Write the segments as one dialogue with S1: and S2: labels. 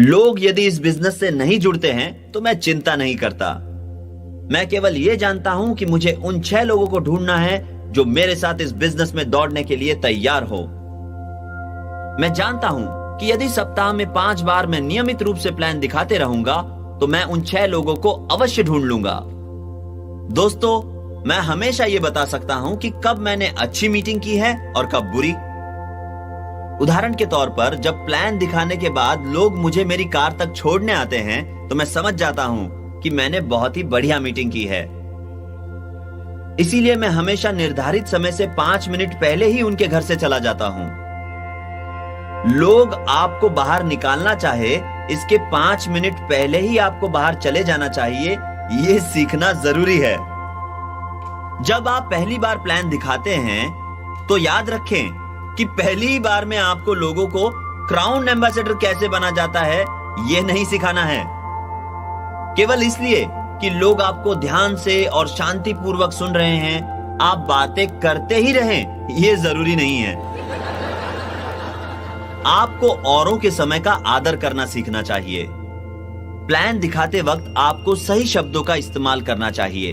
S1: लोग यदि इस बिजनेस से नहीं जुड़ते हैं तो मैं चिंता नहीं करता। मैं केवल यह जानता हूं कि मुझे उन 6 लोगों को ढूंढना है जो मेरे साथ इस बिजनेस में दौड़ने के लिए तैयार हो। मैं जानता हूं कि यदि सप्ताह में 5 बार मैं नियमित रूप से प्लान दिखाते रहूंगा तो मैं उन 6 लोगों को अवश्य ढूंढ लूंगा। दोस्तों, मैं हमेशा यह बता सकता हूं कि कब मैंने अच्छी मीटिंग की है और कब बुरी। उदाहरण के तौर पर जब प्लान दिखाने के बाद लोग मुझे मेरी कार तक छोड़ने आते हैं तो मैं समझ जाता हूं कि मैंने बहुत ही बढ़िया मीटिंग की है। इसीलिए मैं हमेशा निर्धारित समय से 5 मिनट पहले ही उनके घर से चला जाता हूं। लोग आपको बाहर निकालना चाहे इसके 5 मिनट पहले ही आपको बाहर चले जाना चाहिए, यह सीखना जरूरी है। जब आप पहली बार प्लान दिखाते हैं तो याद रखें कि पहली बार में आपको लोगों को क्राउन एम्बेसडर कैसे बना जाता है यह नहीं सिखाना है। केवल इसलिए कि लोग आपको ध्यान से और शांतिपूर्वक सुन रहे हैं, आप बातें करते ही रहें यह जरूरी नहीं है। आपको औरों के समय का आदर करना सीखना चाहिए। प्लान दिखाते वक्त आपको सही शब्दों का इस्तेमाल करना चाहिए।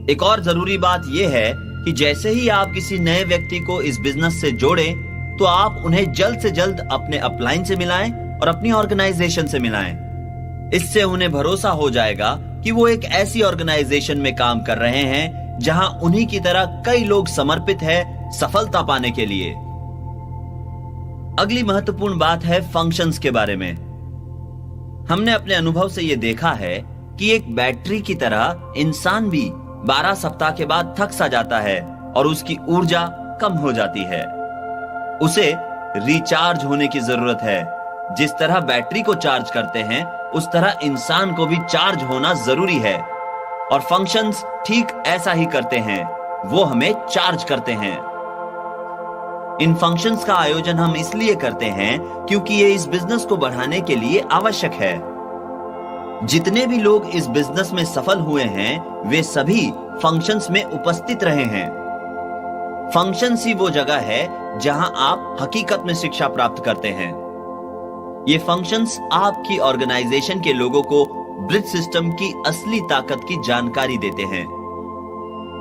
S1: एक और जरूरी बात यह है कि जैसे ही आप किसी नए व्यक्ति को इस बिजनेस से जोड़ें तो आप उन्हें जल्द से जल्द अपने अपलाइन से मिलाएं और अपनी ऑर्गेनाइजेशन से मिलाएं। इससे उन्हें भरोसा हो जाएगा कि वो एक ऐसी ऑर्गेनाइजेशन में काम कर रहे हैं जहां उन्हीं की तरह कई लोग समर्पित हैं सफलता पाने के लिए। अगली महत्वपूर्ण बात है फंक्शंस के बारे में। हमने अपने अनुभव से यह देखा है कि एक बैटरी की तरह इंसान भी 12 सप्ताह के बाद थक सा जाता है और उसकी ऊर्जा कम हो जाती है। उसे रिचार्ज होने की जरूरत है। जिस तरह बैटरी को चार्ज करते हैं उस तरह इंसान को भी चार्ज होना जरूरी है और फंक्शंस ठीक ऐसा ही करते हैं, वो हमें चार्ज करते हैं। इन फंक्शंस का आयोजन हम इसलिए करते हैं क्योंकि ये इस बिजनेस को बढ़ाने के लिए आवश्यक है। जितने भी लोग इस बिजनेस में सफल हुए हैं वे सभी फंक्शंस में उपस्थित रहे हैं। फंक्शंस ही वो जगह है जहां आप हकीकत में शिक्षा प्राप्त करते हैं। ये फंक्शंस आपकी ऑर्गेनाइजेशन के लोगों को ब्रिज सिस्टम की असली ताकत की जानकारी देते हैं।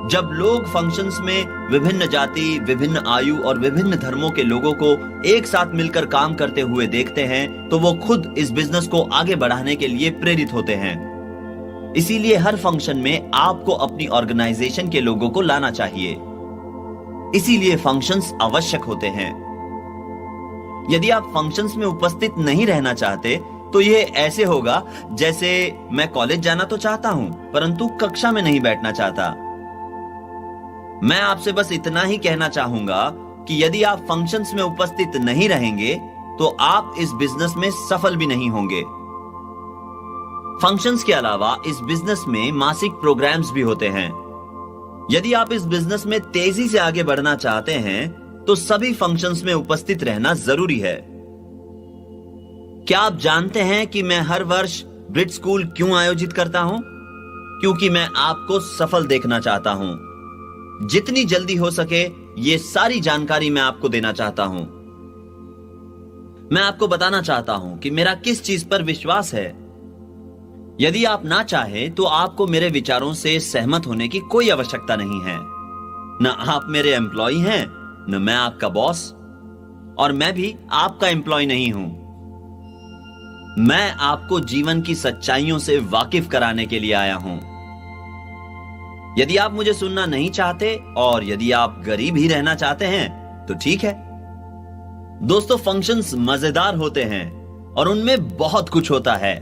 S1: जब लोग फंक्शंस में विभिन्न जाति, विभिन्न आयु और विभिन्न धर्मों के लोगों को एक साथ मिलकर काम करते हुए देखते हैं तो वो खुद इस बिजनेस को आगे बढ़ाने के लिए प्रेरित होते हैं। इसीलिए हर फंक्शन में आपको अपनी ऑर्गेनाइजेशन के लोगों को लाना चाहिए। इसीलिए फंक्शंस आवश्यक होते हैं। यदि आप फंक्शंस में उपस्थित नहीं रहना चाहते तो यह ऐसे होगा जैसे मैं कॉलेज जाना तो चाहता हूं परंतु कक्षा में नहीं बैठना चाहता। मैं आपसे बस इतना ही कहना चाहूंगा कि यदि आप फंक्शंस में उपस्थित नहीं रहेंगे तो आप इस बिजनेस में सफल भी नहीं होंगे। फंक्शंस के अलावा इस बिजनेस में मासिक प्रोग्राम्स भी होते हैं। यदि आप इस बिजनेस में तेजी से आगे बढ़ना चाहते हैं तो सभी फंक्शंस में उपस्थित रहना जरूरी है। क्या आप जानते हैं कि मैं हर वर्ष ब्रिज स्कूल क्यों आयोजित करता हूं? क्योंकि मैं आपको सफल देखना चाहता हूं। जितनी जल्दी हो सके ये सारी जानकारी मैं आपको देना चाहता हूं। मैं आपको बताना चाहता हूं कि मेरा किस चीज पर विश्वास है। यदि आप ना चाहे तो आपको मेरे विचारों से सहमत होने की कोई आवश्यकता नहीं है। न आप मेरे एम्प्लॉय हैं न मैं आपका बॉस, और मैं भी आपका एम्प्लॉय नहीं हूं। मैं आपको जीवन की सच्चाइयों से वाकिफ कराने के लिए आया हूं। यदि आप मुझे सुनना नहीं चाहते और यदि आप गरीब ही रहना चाहते हैं तो ठीक है। दोस्तों, फंक्शंस मजेदार होते हैं और उनमें बहुत कुछ होता है।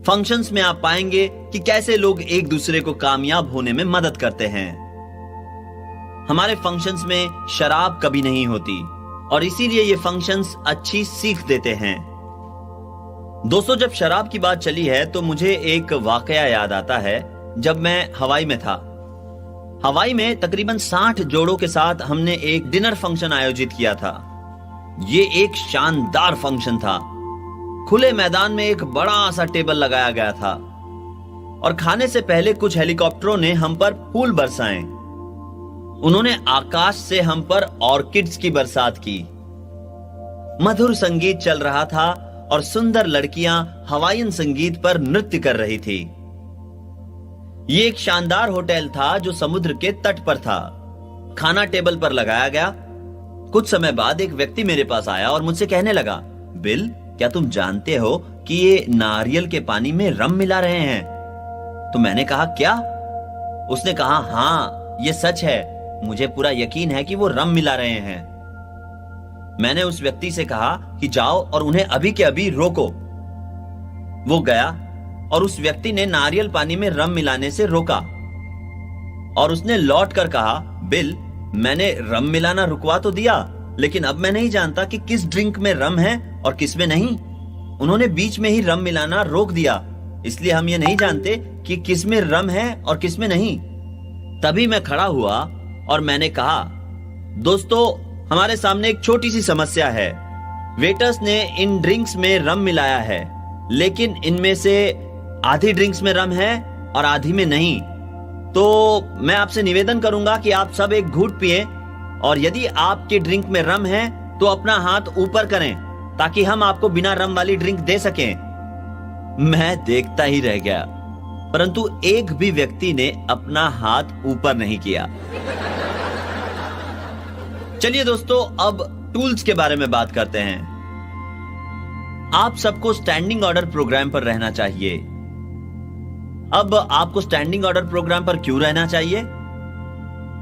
S1: फंक्शंस में आप पाएंगे कि कैसे लोग एक दूसरे को कामयाब होने में मदद करते हैं। हमारे फंक्शंस में शराब कभी नहीं होती और इसीलिए ये फंक्शंस अच्छी सीख देते हैं। दोस्तों, जब शराब की बात चली है तो मुझे एक वाकया याद आता है। जब मैं हवाई में था, हवाई में तकरीबन 60 जोड़ों के साथ हमने एक डिनर फंक्शन आयोजित किया था। ये एक शानदार फंक्शन था। खुले मैदान में एक बड़ा सा टेबल लगाया गया था और खाने से पहले कुछ हेलीकॉप्टरों ने हम पर फूल बरसाए। उन्होंने आकाश से हम पर ऑर्किड्स की बरसात की। मधुर संगीत चल रहा था और सुंदर लड़कियां हवाईयन संगीत पर नृत्य कर रही थी। ये एक शानदार होटल था जो समुद्र के तट पर था। खाना टेबल पर लगाया गया। कुछ समय बाद एक व्यक्ति मेरे पास आया और मुझसे कहने लगा, बिल, क्या तुम जानते हो कि ये नारियल के पानी में रम मिला रहे हैं? तो मैंने कहा, क्या? उसने कहा, हाँ, ये सच है। मुझे पूरा यकीन है कि वो रम मिला रहे हैं। मैंने उस व्यक्ति से कहा कि जाओ और उन्हें अभी के अभी रोको। वो गया और उस व्यक्ति ने नारियल पानी में रम मिलाने से रोका और उसने लौट कर कहा, बिल, मैंने रम मिलाना रुकवा तो दिया, लेकिन अब मैं नहीं जानता कि किस ड्रिंक में रम है और किस में नहीं। उन्होंने बीच में ही रम मिलाना रोक दिया, इसलिए हम ये नहीं जानते कि किस में रम है और किस में नहीं। तभी मैं खड़ा हुआ और मैंने कहा, दोस्तों, हमारे सामने एक छोटी सी समस्या है। वेटर्स ने इन ड्रिंक्स में रम मिलाया है, लेकिन इनमें से आधी ड्रिंक्स में रम है और आधी में नहीं। तो मैं आपसे निवेदन करूंगा कि आप सब एक घूंट पिए और यदि आपके ड्रिंक में रम है तो अपना हाथ ऊपर करें ताकि हम आपको बिना रम वाली ड्रिंक दे सकें। मैं देखता ही रह गया, परंतु एक भी व्यक्ति ने अपना हाथ ऊपर नहीं किया। चलिए दोस्तों, अब टूल्स के बारे में बात करते हैं। आप सबको स्टैंडिंग ऑर्डर प्रोग्राम पर रहना चाहिए। अब आपको स्टैंडिंग ऑर्डर प्रोग्राम पर क्यों रहना चाहिए?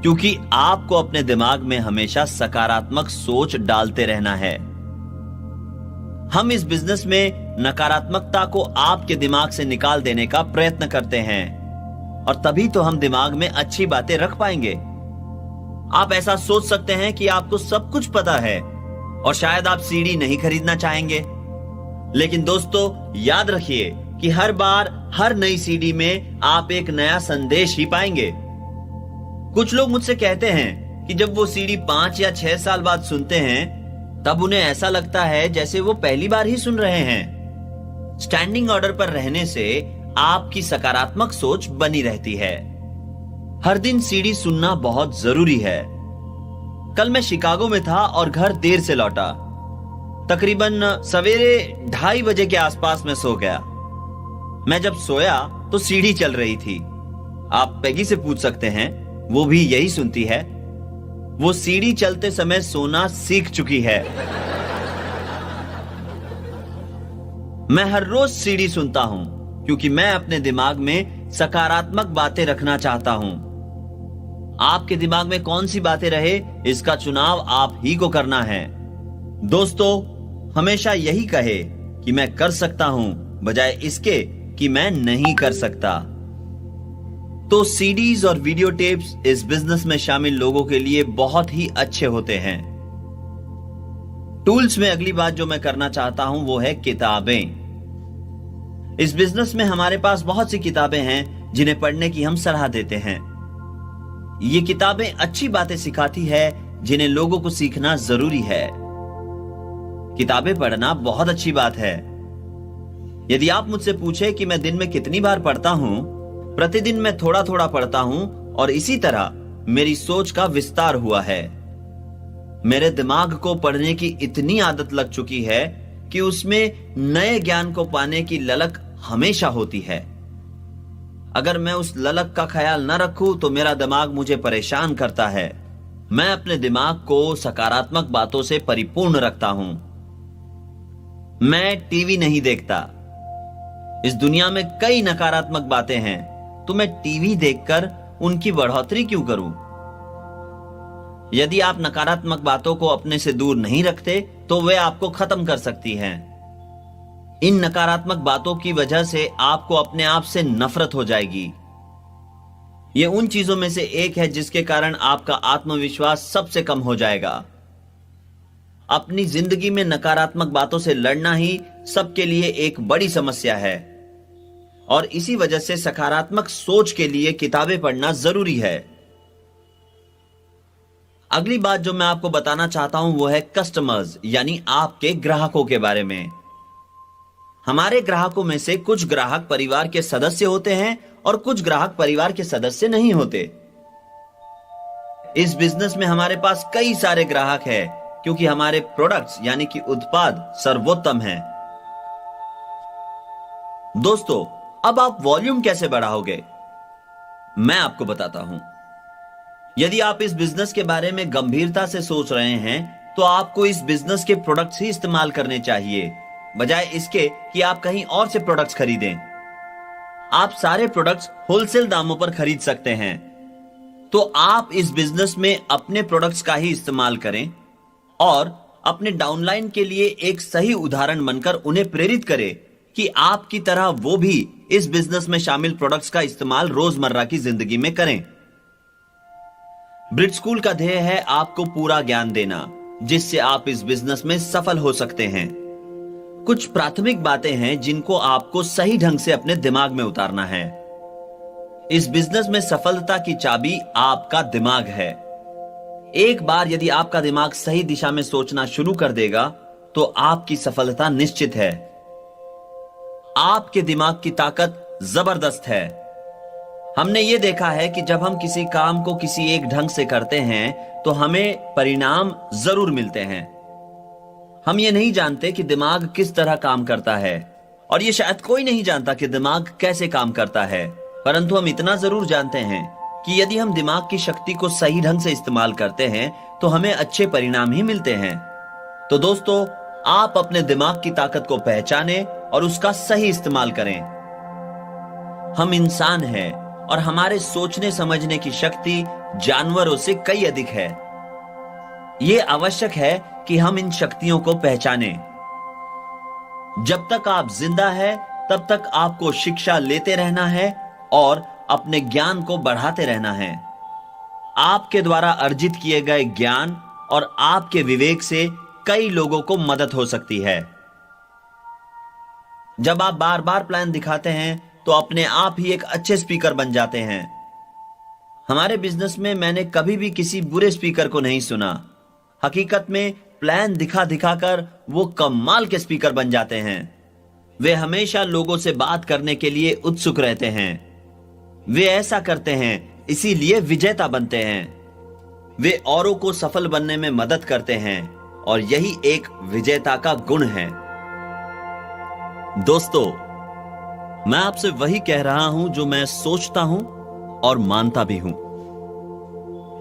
S1: क्योंकि आपको अपने दिमाग में हमेशा सकारात्मक सोच डालते रहना है। हम इस बिजनेस में नकारात्मकता को आपके दिमाग से निकाल देने का प्रयत्न करते हैं और तभी तो हम दिमाग में अच्छी बातें रख पाएंगे। आप ऐसा सोच सकते हैं कि आपको सब कुछ पता है और शायद आप सीडी नहीं खरीदना चाहेंगे, लेकिन दोस्तों याद रखिए कि हर बार हर नई सीडी में आप एक नया संदेश ही पाएंगे। कुछ लोग मुझसे कहते हैं कि जब वो सीडी 5 या 6 साल बाद सुनते हैं तब उन्हें ऐसा लगता है जैसे वो पहली बार ही सुन रहे हैं। स्टैंडिंग ऑर्डर पर रहने से आपकी सकारात्मक सोच बनी रहती है। हर दिन सीडी सुनना बहुत जरूरी है। कल मैं शिकागो में था और घर देर से लौटा। तकरीबन सवेरे 2:30 बजे के आसपास मैं सो गया। मैं जब सोया तो सीडी चल रही थी। आप पेगी से पूछ सकते हैं, वो भी यही सुनती है। वो सीडी चलते समय सोना सीख चुकी है। मैं हर रोज सीडी सुनता हूं क्योंकि मैं अपने दिमाग में सकारात्मक बातें रखना चाहता हूं। आपके दिमाग में कौन सी बातें रहे, इसका चुनाव आप ही को करना है। दोस्तों, हमेशा यही कहे कि मैं कर सकता हूं बजाय इसके कि मैं नहीं कर सकता। तो सीडीज और वीडियो टेप्स इस बिजनेस में शामिल लोगों के लिए बहुत ही अच्छे होते हैं। टूल्स में अगली बात जो मैं करना चाहता हूं वो है किताबें। इस बिजनेस में हमारे पास बहुत सी किताबें हैं जिन्हें पढ़ने की हम सलाह देते हैं। ये किताबें अच्छी बातें सिखाती है जिन्हें लोगों को सीखना जरूरी है। किताबें पढ़ना बहुत अच्छी बात है। यदि आप मुझसे पूछे कि मैं दिन में कितनी बार पढ़ता हूं, प्रतिदिन मैं थोड़ा थोड़ा पढ़ता हूं और इसी तरह मेरी सोच का विस्तार हुआ है। मेरे दिमाग को पढ़ने की इतनी आदत लग चुकी है कि उसमें नए ज्ञान को पाने की ललक हमेशा होती है। अगर मैं उस ललक का ख्याल न रखूं तो मेरा दिमाग मुझे परेशान करता है। मैं अपने दिमाग को सकारात्मक बातों से परिपूर्ण रखता हूं। मैं टीवी नहीं देखता। इस दुनिया में कई नकारात्मक बातें हैं, तो मैं टीवी देखकर उनकी बढ़ोतरी क्यों करूं? यदि आप नकारात्मक बातों को अपने से दूर नहीं रखते तो वे आपको खत्म कर सकती हैं। इन नकारात्मक बातों की वजह से आपको अपने आप से नफरत हो जाएगी। ये उन चीजों में से एक है जिसके कारण आपका आत्मविश्वास सबसे कम हो जाएगा। अपनी जिंदगी में नकारात्मक बातों से लड़ना ही सबके लिए एक बड़ी समस्या है और इसी वजह से सकारात्मक सोच के लिए किताबें पढ़ना जरूरी है। अगली बात जो मैं आपको बताना चाहता हूं वो है कस्टमर्स, यानी आपके ग्राहकों के बारे में। हमारे ग्राहकों में से कुछ ग्राहक परिवार के सदस्य होते हैं और कुछ ग्राहक परिवार के सदस्य नहीं होते। इस बिजनेस में हमारे पास कई सारे ग्राहक हैं क्योंकि हमारे प्रोडक्ट्स यानी कि उत्पाद सर्वोत्तम हैं। दोस्तों, अब आप वॉल्यूम कैसे बढ़ाओगे? मैं आपको बताता हूं। यदि आप इस बिजनेस के बारे में गंभीरता से सोच रहे हैं तो आपको इस बिजनेस के प्रोडक्ट्स ही इस्तेमाल करने चाहिए, बजाय इसके कि आप कहीं और से प्रोडक्ट्स खरीदें। आप सारे प्रोडक्ट्स होलसेल दामों पर खरीद सकते हैं, तो आप इस बिजनेस में अपने प्रोडक्ट्स का ही इस्तेमाल करें और अपने डाउनलाइन के लिए एक सही उदाहरण बनकर उन्हें प्रेरित करें कि आपकी तरह वो भी इस बिजनेस में शामिल प्रोडक्ट्स का इस्तेमाल रोजमर्रा की जिंदगी में करें। ब्रिट स्कूल का ध्येय है आपको पूरा ज्ञान देना, जिससे आप इस बिजनेस में सफल हो सकते हैं। कुछ प्राथमिक बातें हैं जिनको आपको सही ढंग से अपने दिमाग में उतारना है। इस बिजनेस में सफलता की चाबी आपका दिमाग है। एक बार यदि आपका दिमाग सही दिशा में सोचना शुरू कर देगा तो आपकी सफलता निश्चित है। आपके दिमाग की ताकत जबरदस्त है। हमने यह देखा है कि जब हम किसी काम को किसी एक ढंग से करते हैं तो हमें परिणाम जरूर मिलते हैं। हम ये नहीं जानते कि दिमाग किस तरह काम करता है, और ये शायद कोई नहीं जानता कि दिमाग कैसे काम करता है, परंतु हम इतना जरूर जानते हैं कि यदि हम दिमाग की शक्ति को सही ढंग से इस्तेमाल करते हैं तो हमें अच्छे परिणाम ही मिलते हैं। तो दोस्तों, आप अपने दिमाग की ताकत को पहचानें और उसका सही इस्तेमाल करें। हम इंसान हैं और हमारे सोचने समझने की शक्ति जानवरों से कई अधिक है। यह आवश्यक है कि हम इन शक्तियों को पहचानें। जब तक आप जिंदा हैं, तब तक आपको शिक्षा लेते रहना है और अपने ज्ञान को बढ़ाते रहना है। आपके द्वारा अर्जित किए गए ज्ञान और आपके विवेक से कई लोगों को मदद हो सकती है। जब आप बार बार प्लान दिखाते हैं तो अपने आप ही एक अच्छे स्पीकर बन जाते हैं। हमारे बिजनेस में मैंने कभी भी किसी बुरे स्पीकर को नहीं सुना। हकीकत में प्लान दिखा दिखाकर वो कमाल के स्पीकर बन जाते हैं। वे हमेशा लोगों से बात करने के लिए उत्सुक रहते हैं। वे ऐसा करते हैं, इसीलिए विजेता बनते हैं। वे औरों को सफल बनने में मदद करते हैं और यही एक विजेता का गुण है। दोस्तों, मैं आपसे वही कह रहा हूं जो मैं सोचता हूं और मानता भी हूं।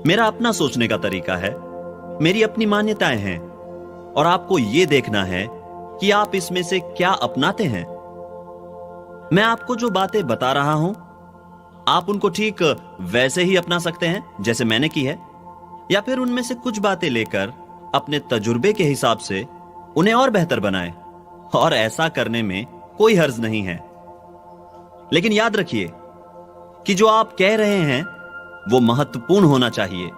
S1: मेरा अपना सोचने का तरीका है, मेरी अपनी मान्यताएं हैं, और आपको यह देखना है कि आप इसमें से क्या अपनाते हैं। मैं आपको जो बातें बता रहा हूं, आप उनको ठीक वैसे ही अपना सकते हैं जैसे मैंने की है, या फिर उनमें से कुछ बातें लेकर अपने तजुर्बे के हिसाब से उन्हें और बेहतर बनाएं। और ऐसा करने में कोई हर्ज नहीं है। लेकिन याद रखिए कि जो आप कह रहे हैं वो महत्वपूर्ण होना चाहिए।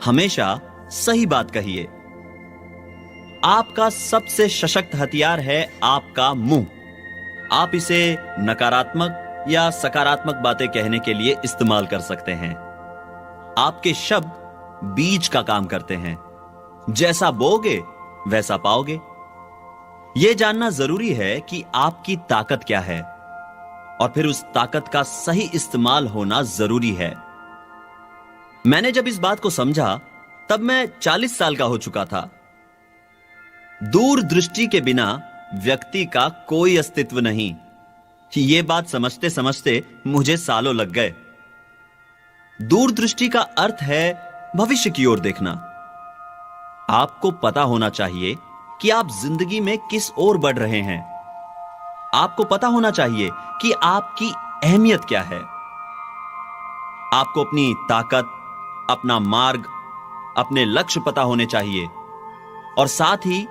S1: हमेशा सही बात कहिए। आपका सबसे सशक्त हथियार है आपका मुंह। आप इसे नकारात्मक या सकारात्मक बातें कहने के लिए इस्तेमाल कर सकते हैं। आपके शब्द बीज का काम करते हैं। जैसा बोओगे वैसा पाओगे। यह जानना जरूरी है कि आपकी ताकत क्या है, और फिर उस ताकत का सही इस्तेमाल होना जरूरी है। मैंने जब इस बात को समझा तब मैं 40 साल का हो चुका था। दूरदृष्टि के बिना व्यक्ति का कोई अस्तित्व नहीं। यह बात समझते समझते मुझे सालों लग गए। दूरदृष्टि का अर्थ है भविष्य की ओर देखना। आपको पता होना चाहिए कि आप जिंदगी में किस ओर बढ़ रहे हैं। आपको पता होना चाहिए कि आपकी अहमियत क्या है। आपको अपनी ताकत, अपना मार्ग, अपने लक्ष्य पता होने चाहिए, और साथ ही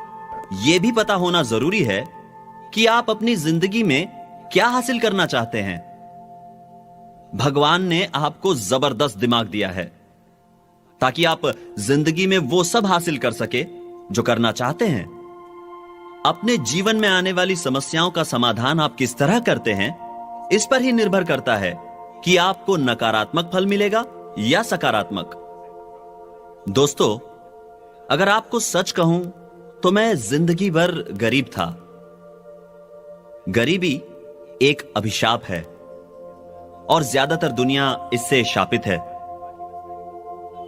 S1: यह भी पता होना जरूरी है कि आप अपनी जिंदगी में क्या हासिल करना चाहते हैं। भगवान ने आपको जबरदस्त दिमाग दिया है ताकि आप जिंदगी में वो सब हासिल कर सके जो करना चाहते हैं। अपने जीवन में आने वाली समस्याओं का समाधान आप किस तरह करते हैं, इस पर ही निर्भर करता है कि आपको नकारात्मक फल मिलेगा या सकारात्मक। दोस्तों, अगर आपको सच कहूं तो मैं जिंदगी भर गरीब था। गरीबी एक अभिशाप है और ज्यादातर दुनिया इससे शापित है।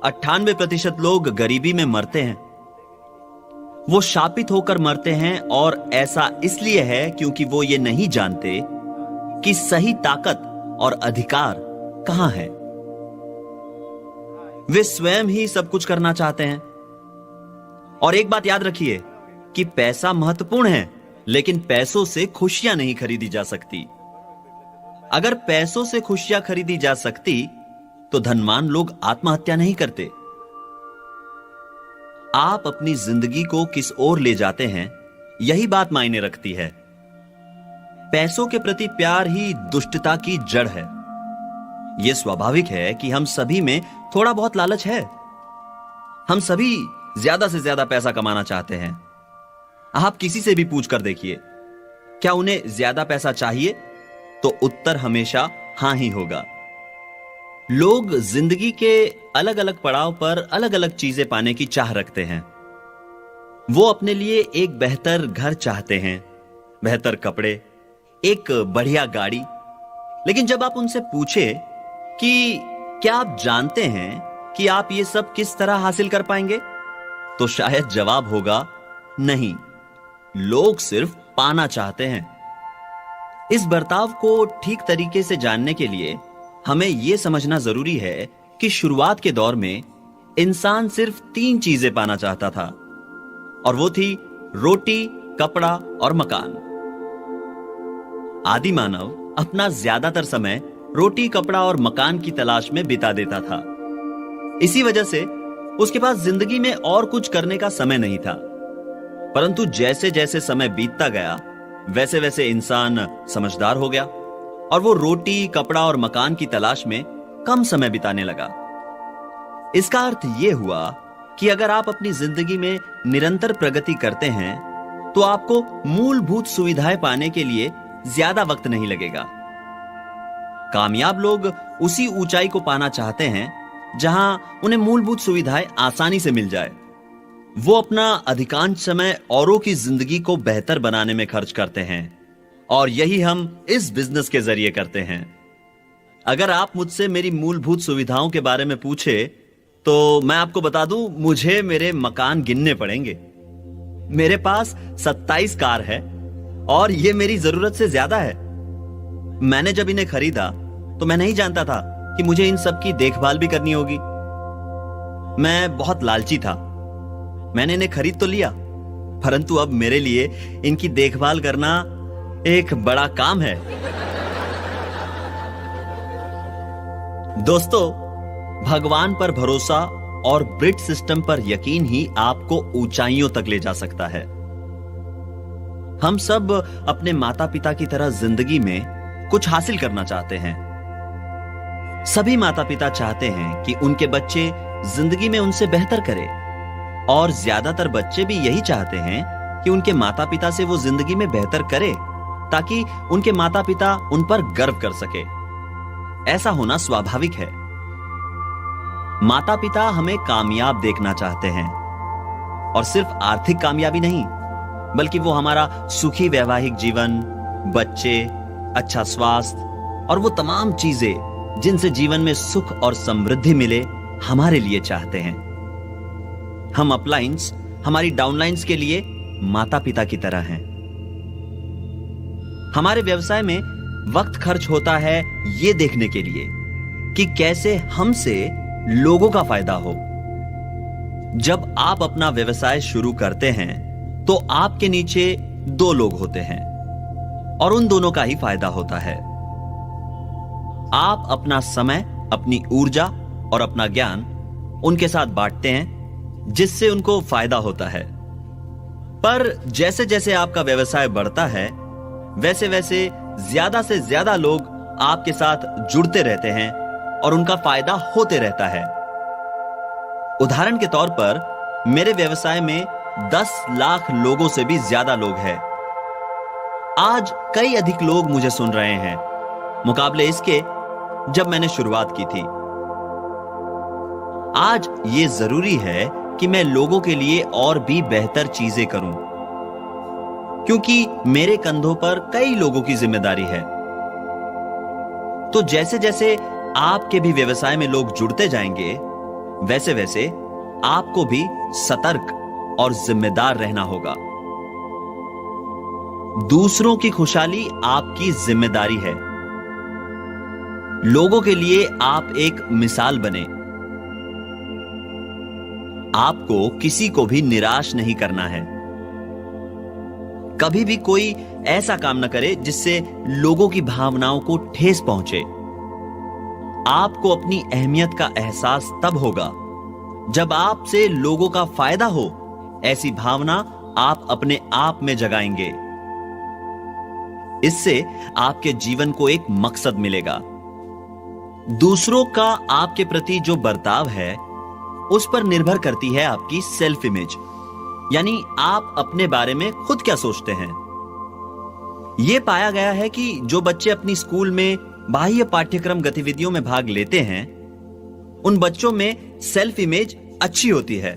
S1: 98% लोग गरीबी में मरते हैं। वो शापित होकर मरते हैं, और ऐसा इसलिए है क्योंकि वो ये नहीं जानते कि सही ताकत और अधिकार कहां है। वे स्वयं ही सब कुछ करना चाहते हैं। और एक बात याद रखिए कि पैसा महत्वपूर्ण है, लेकिन पैसों से खुशियां नहीं खरीदी जा सकती। अगर पैसों से खुशियां खरीदी जा सकती तो धनवान लोग आत्महत्या नहीं करते। आप अपनी जिंदगी को किस ओर ले जाते हैं, यही बात मायने रखती है। पैसों के प्रति प्यार ही दुष्टता की जड़ है। यह स्वाभाविक है कि हम सभी में थोड़ा बहुत लालच है। हम सभी ज्यादा से ज्यादा पैसा कमाना चाहते हैं। आप किसी से भी पूछ कर देखिए, क्या उन्हें ज्यादा पैसा चाहिए, तो उत्तर हमेशा हां ही होगा। लोग जिंदगी के अलग अलग पड़ाव पर अलग अलग चीजें पाने की चाह रखते हैं। वो अपने लिए एक बेहतर घर चाहते हैं, बेहतर कपड़े, एक बढ़िया गाड़ी। लेकिन जब आप उनसे पूछे कि क्या आप जानते हैं कि आप ये सब किस तरह हासिल कर पाएंगे, तो शायद जवाब होगा नहीं। लोग सिर्फ पाना चाहते हैं। इस बर्ताव को ठीक तरीके से जानने के लिए हमें यह समझना जरूरी है कि शुरुआत के दौर में इंसान सिर्फ 3 चीजें पाना चाहता था, और वो थी रोटी, कपड़ा और मकान। आदि मानव अपना ज्यादातर समय रोटी, कपड़ा और मकान की तलाश में बिता देता था। इसी वजह से उसके पास जिंदगी में और कुछ करने का समय नहीं था। परंतु जैसे जैसे समय बीतता गया, वैसे वैसे इंसान समझदार हो गया, और वो रोटी, कपड़ा और मकान की तलाश में कम समय बिताने लगा। इसका अर्थ यह हुआ कि अगर आप अपनी जिंदगी में निरंतर प्रगति करते हैं, तो आपको मूलभूत सुविधाएं पाने के लिए ज्यादा वक्त नहीं लगेगा। कामयाब लोग उसी ऊंचाई को पाना चाहते हैं जहां उन्हें मूलभूत सुविधाएं आसानी से मिल जाए। वो अपना अधिकांश समय औरों की जिंदगी को बेहतर बनाने में खर्च करते हैं, और यही हम इस बिजनेस के जरिए करते हैं। अगर आप मुझसे मेरी मूलभूत सुविधाओं के बारे में पूछे, तो मैं आपको बता दूं, मुझे मेरे मकान गिनने पड़ेंगे। मेरे पास 27 कार है, और यह मेरी जरूरत से ज्यादा है। मैंने जब इन्हें खरीदा तो मैं नहीं जानता था कि मुझे इन सब की देखभाल भी करनी होगी। मैं बहुत लालची था। मैंने इन्हें खरीद तो लिया, परंतु अब मेरे लिए इनकी देखभाल करना एक बड़ा काम है। दोस्तों, भगवान पर भरोसा और ब्रिट सिस्टम पर यकीन ही आपको ऊंचाइयों तक ले जा सकता है। हम सब अपने माता पिता की तरह जिंदगी में कुछ हासिल करना चाहते हैं। सभी माता पिता चाहते हैं कि उनके बच्चे जिंदगी में उनसे बेहतर करें, और ज्यादातर बच्चे भी यही चाहते हैं कि उनके माता पिता से वो जिंदगी में बेहतर करे, ताकि उनके माता पिता उन पर गर्व कर सके। ऐसा होना स्वाभाविक है। माता पिता हमें कामयाब देखना चाहते हैं, और सिर्फ आर्थिक कामयाबी नहीं, बल्कि वो हमारा सुखी वैवाहिक जीवन, बच्चे, अच्छा स्वास्थ्य और वो तमाम चीजें जिनसे जीवन में सुख और समृद्धि मिले, हमारे लिए चाहते हैं। हम अपलाइंस हमारी डाउनलाइंस के लिए माता पिता की तरह हैं। हमारे व्यवसाय में वक्त खर्च होता है यह देखने के लिए कि कैसे हमसे लोगों का फायदा हो। जब आप अपना व्यवसाय शुरू करते हैं तो आपके नीचे 2 लोग होते हैं, और उन दोनों का ही फायदा होता है। आप अपना समय, अपनी ऊर्जा और अपना ज्ञान उनके साथ बांटते हैं, जिससे उनको फायदा होता है। पर जैसे जैसे आपका व्यवसाय बढ़ता है, वैसे वैसे ज्यादा से ज्यादा लोग आपके साथ जुड़ते रहते हैं और उनका फायदा होते रहता है। उदाहरण के तौर पर मेरे व्यवसाय में 10 लाख लोगों से भी ज्यादा लोग हैं। आज कई अधिक लोग मुझे सुन रहे हैं मुकाबले इसके जब मैंने शुरुआत की थी। आज यह जरूरी है कि मैं लोगों के लिए और भी बेहतर चीजें करूं, क्योंकि मेरे कंधों पर कई लोगों की जिम्मेदारी है। तो जैसे जैसे आपके भी व्यवसाय में लोग जुड़ते जाएंगे, वैसे वैसे आपको भी सतर्क और जिम्मेदार रहना होगा। दूसरों की खुशहाली आपकी जिम्मेदारी है। लोगों के लिए आप एक मिसाल बने। आपको किसी को भी निराश नहीं करना है। कभी भी कोई ऐसा काम न करे जिससे लोगों की भावनाओं को ठेस पहुंचे। आपको अपनी अहमियत का एहसास तब होगा जब आपसे लोगों का फायदा हो। ऐसी भावना आप अपने आप में जगाएंगे। इससे आपके जीवन को एक मकसद मिलेगा। दूसरों का आपके प्रति जो बर्ताव है उस पर निर्भर करती है आपकी सेल्फ इमेज, यानी आप अपने बारे में खुद क्या सोचते हैं। यह पाया गया है कि जो बच्चे अपनी स्कूल में बाह्य पाठ्यक्रम गतिविधियों में भाग लेते हैं, उन बच्चों में सेल्फ इमेज अच्छी होती है।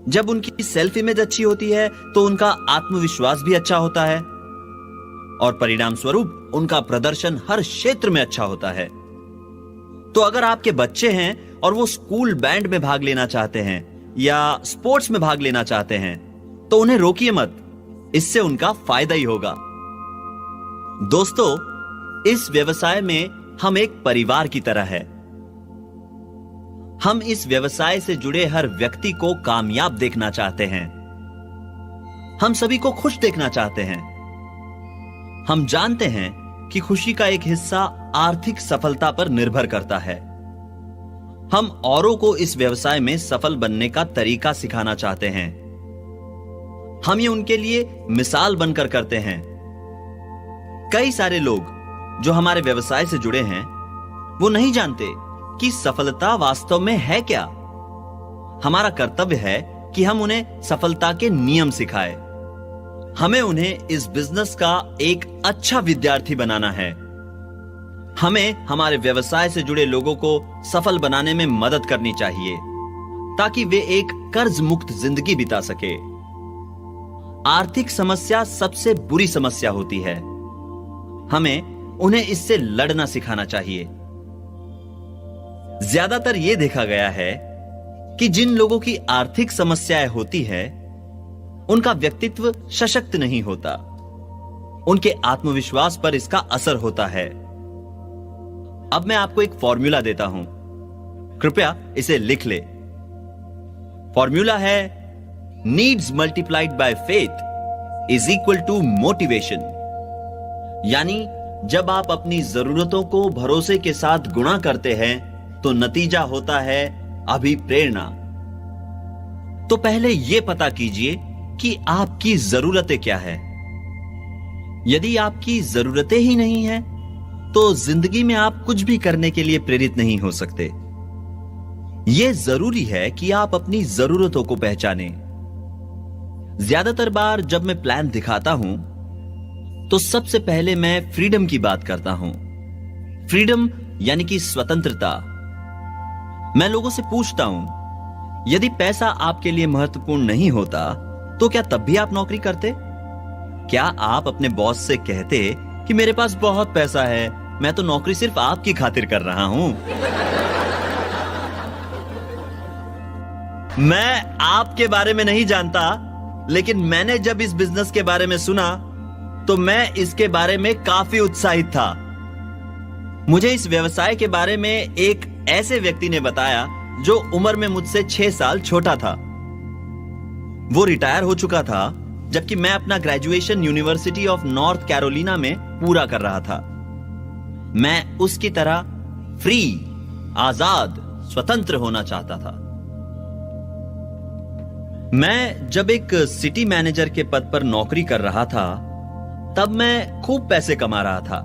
S1: जब उनकी सेल्फ इमेज अच्छी होती है तो उनका आत्मविश्वास भी अच्छा होता है और परिणाम स्वरूप उनका प्रदर्शन हर क्षेत्र में अच्छा होता है। तो अगर आपके बच्चे हैं और वो स्कूल बैंड में भाग लेना चाहते हैं या स्पोर्ट्स में भाग लेना चाहते हैं तो उन्हें रोकिए मत, इससे उनका फायदा ही होगा। दोस्तों, इस व्यवसाय में हम एक परिवार की तरह है। हम इस व्यवसाय से जुड़े हर व्यक्ति को कामयाब देखना चाहते हैं। हम सभी को खुश देखना चाहते हैं। हम जानते हैं कि खुशी का एक हिस्सा आर्थिक सफलता पर निर्भर करता है। हम औरों को इस व्यवसाय में सफल बनने का तरीका सिखाना चाहते हैं। हम ये उनके लिए मिसाल बनकर करते हैं। कई सारे लोग जो हमारे व्यवसाय से जुड़े हैं वो नहीं जानते कि सफलता वास्तव में है क्या। हमारा कर्तव्य है कि हम उन्हें सफलता के नियम सिखाएं। हमें उन्हें इस बिजनेस का एक अच्छा विद्यार्थी बनाना है। हमें हमारे व्यवसाय से जुड़े लोगों को सफल बनाने में मदद करनी चाहिए ताकि वे एक कर्ज मुक्त जिंदगी बिता सके। आर्थिक समस्या सबसे बुरी समस्या होती है। हमें उन्हें इससे लड़ना सिखाना चाहिए। ज्यादातर यह देखा गया है कि जिन लोगों की आर्थिक समस्याएं होती है उनका व्यक्तित्व सशक्त नहीं होता। उनके आत्मविश्वास पर इसका असर होता है। अब मैं आपको एक फॉर्मूला देता हूं, कृपया इसे लिख ले। फॉर्मूला है needs multiplied by faith is equal to motivation. यानी जब आप अपनी जरूरतों को भरोसे के साथ गुणा करते हैं तो नतीजा होता है अभिप्रेरणा। तो पहले यह पता कीजिए कि आपकी जरूरतें क्या है। यदि आपकी जरूरतें ही नहीं हैं, तो जिंदगी में आप कुछ भी करने के लिए प्रेरित नहीं हो सकते। यह जरूरी है कि आप अपनी जरूरतों को पहचानें। ज्यादातर बार जब मैं प्लान दिखाता हूं तो सबसे पहले मैं फ्रीडम की बात करता हूं। फ्रीडम यानी कि स्वतंत्रता। मैं लोगों से पूछता हूं, यदि पैसा आपके लिए महत्वपूर्ण नहीं होता तो क्या तब भी आप नौकरी करते? क्या आप अपने बॉस से कहते कि मेरे पास बहुत पैसा है, मैं तो नौकरी सिर्फ आपकी खातिर कर रहा हूं? मैं आपके बारे में नहीं जानता, लेकिन मैंने जब इस बिजनेस के बारे में सुना तो मैं इसके बारे में काफी उत्साहित था। मुझे इस व्यवसाय के बारे में एक ऐसे व्यक्ति ने बताया जो उम्र में मुझसे 6 साल छोटा था। वो रिटायर हो चुका था जबकि मैं अपना graduation university of north Carolina में पूरा कर रहा था। मैं उसकी तरह फ्री, आजाद, स्वतंत्र होना चाहता था। मैं जब एक सिटी मैनेजर के पद पर नौकरी कर रहा था तब मैं खूब पैसे कमा रहा था,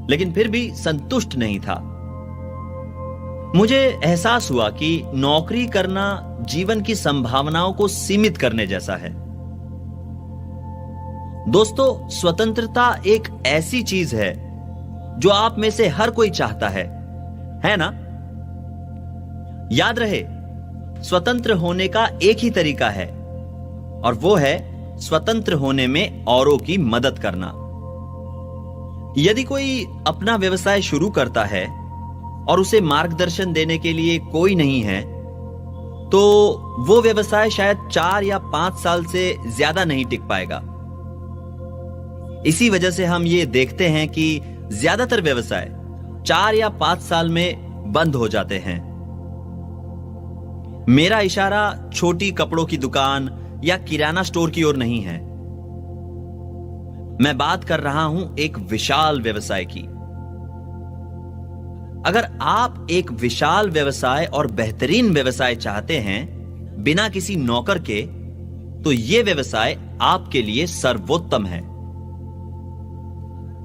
S1: लेकिन फिर भी संतुष्ट नहीं था। मुझे एहसास हुआ कि नौकरी करना जीवन की संभावनाओं को सीमित करने जैसा है। दोस्तों, स्वतंत्रता एक ऐसी चीज है जो आप में से हर कोई चाहता है ना? याद रहे, स्वतंत्र होने का एक ही तरीका है और वो है स्वतंत्र होने में औरों की मदद करना। यदि कोई अपना व्यवसाय शुरू करता है और उसे मार्गदर्शन देने के लिए कोई नहीं है, तो वो व्यवसाय शायद 4 या 5 साल से ज्यादा नहीं टिक पाएगा। इसी वजह से हम ये देखते हैं कि ज्यादातर व्यवसाय 4 या 5 साल में बंद हो जाते हैं। मेरा इशारा छोटी कपड़ों की दुकान या किराना स्टोर की ओर नहीं है। मैं बात कर रहा हूं एक विशाल व्यवसाय की। अगर आप एक विशाल व्यवसाय और बेहतरीन व्यवसाय चाहते हैं बिना किसी नौकर के, तो यह व्यवसाय आपके लिए सर्वोत्तम है।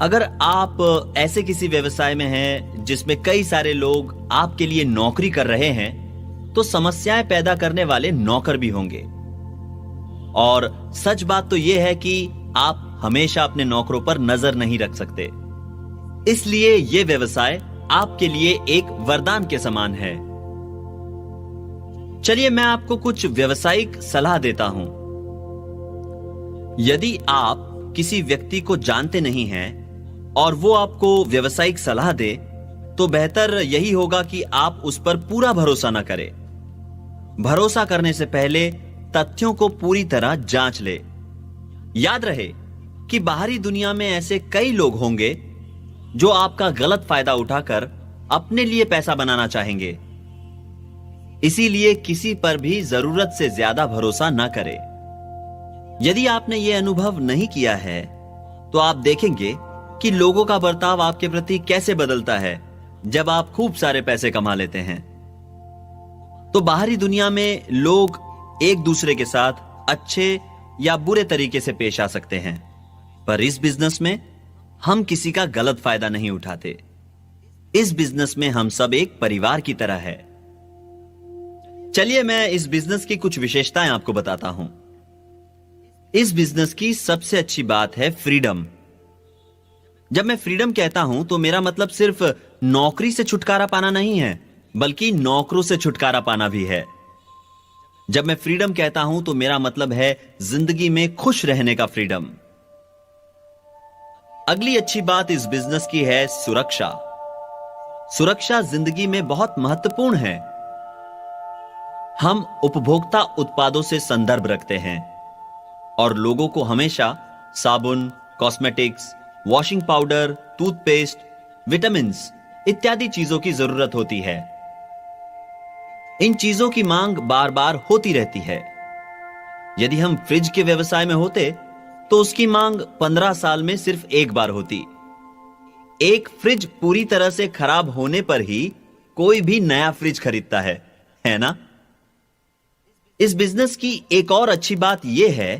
S1: अगर आप ऐसे किसी व्यवसाय में हैं जिसमें कई सारे लोग आपके लिए नौकरी कर रहे हैं, तो समस्याएं पैदा करने वाले नौकर भी होंगे। और सच बात तो यह है कि आप हमेशा अपने नौकरों पर नजर नहीं रख सकते। इसलिए यह व्यवसाय आपके लिए एक वरदान के समान है। चलिए मैं आपको कुछ व्यावसायिक सलाह देता हूं। यदि आप किसी व्यक्ति को जानते नहीं हैं और वो आपको व्यावसायिक सलाह दे, तो बेहतर यही होगा कि आप उस पर पूरा भरोसा न करें। भरोसा करने से पहले तथ्यों को पूरी तरह जांच ले। याद रहे कि बाहरी दुनिया में ऐसे कई लोग होंगे जो आपका गलत फायदा उठाकर अपने लिए पैसा बनाना चाहेंगे। इसीलिए किसी पर भी जरूरत से ज्यादा भरोसा न करें। यदि आपने यह अनुभव नहीं किया है, तो आप देखेंगे कि लोगों का बर्ताव आपके प्रति कैसे बदलता है जब आप खूब सारे पैसे कमा लेते हैं। तो बाहरी दुनिया में लोग एक दूसरे के साथ अच्छे या बुरे तरीके से पेश आ सकते हैं, पर इस बिजनेस में हम किसी का गलत फायदा नहीं उठाते। इस बिजनेस में हम सब एक परिवार की तरह है। चलिए मैं इस बिजनेस की कुछ विशेषताएं आपको बताता हूं। इस बिजनेस की सबसे अच्छी बात है फ्रीडम। जब मैं फ्रीडम कहता हूं तो मेरा मतलब सिर्फ नौकरी से छुटकारा पाना नहीं है, बल्कि नौकरों से छुटकारा पाना भी है। जब मैं फ्रीडम कहता हूं तो मेरा मतलब है जिंदगी में खुश रहने का फ्रीडम। अगली अच्छी बात इस बिजनेस की है सुरक्षा। सुरक्षा जिंदगी में बहुत महत्वपूर्ण है। हम उपभोक्ता उत्पादों से संदर्भ रखते हैं और लोगों को हमेशा साबुन, cosmetics, washing powder, toothpaste, vitamins इत्यादि चीजों की जरूरत होती है। इन चीजों की मांग बार बार होती रहती है। यदि हम फ्रिज के व्यवसाय में होते तो उसकी मांग 15 साल में सिर्फ एक बार होती। एक फ्रिज पूरी तरह से खराब होने पर ही कोई भी नया फ्रिज खरीदता है ना? इस बिजनेस की एक और अच्छी बात यह है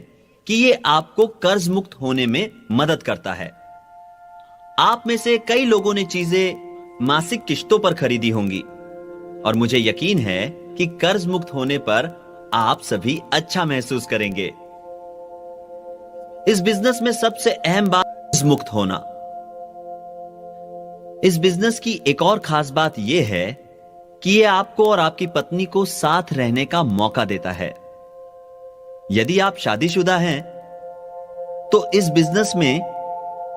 S1: कि यह आपको कर्ज मुक्त होने में मदद करता है। आप में से कई लोगों ने चीजें मासिक किश्तों पर खरीदी होंगी और मुझे यकीन है कि कर्ज मुक्त होने पर आप सभी अच्छा महसूस करेंगे। इस बिजनेस में सबसे अहम बात कर्ज मुक्त होना। इस बिजनेस की एक और खास बात यह है कि यह आपको और आपकी पत्नी को साथ रहने का मौका देता है। यदि आप शादीशुदा हैं तो इस बिजनेस में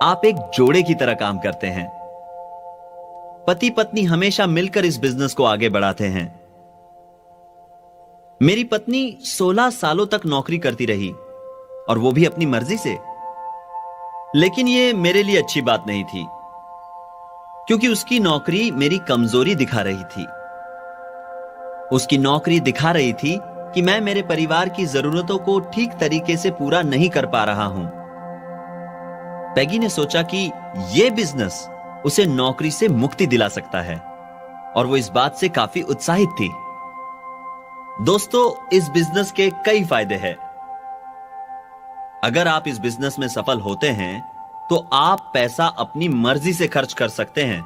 S1: आप एक जोड़े की तरह काम करते हैं। पति पत्नी हमेशा मिलकर इस बिजनेस को आगे बढ़ाते हैं। मेरी पत्नी 16 सालों तक नौकरी करती रही और वो भी अपनी मर्जी से। लेकिन ये मेरे लिए अच्छी बात नहीं थी, क्योंकि उसकी नौकरी मेरी कमजोरी दिखा रही थी। उसकी नौकरी दिखा रही थी कि मैं मेरे परिवार की जरूरतों को ठीक तरीके से पूरा नहीं कर पा रहा हूं। पैगी ने सोचा कि यह बिजनेस उसे नौकरी से मुक्ति दिला सकता है और वो इस बात से काफी उत्साहित थी। दोस्तों, इस बिजनेस के कई फायदे हैं। अगर आप इस बिजनेस में सफल होते हैं तो आप पैसा अपनी मर्जी से खर्च कर सकते हैं।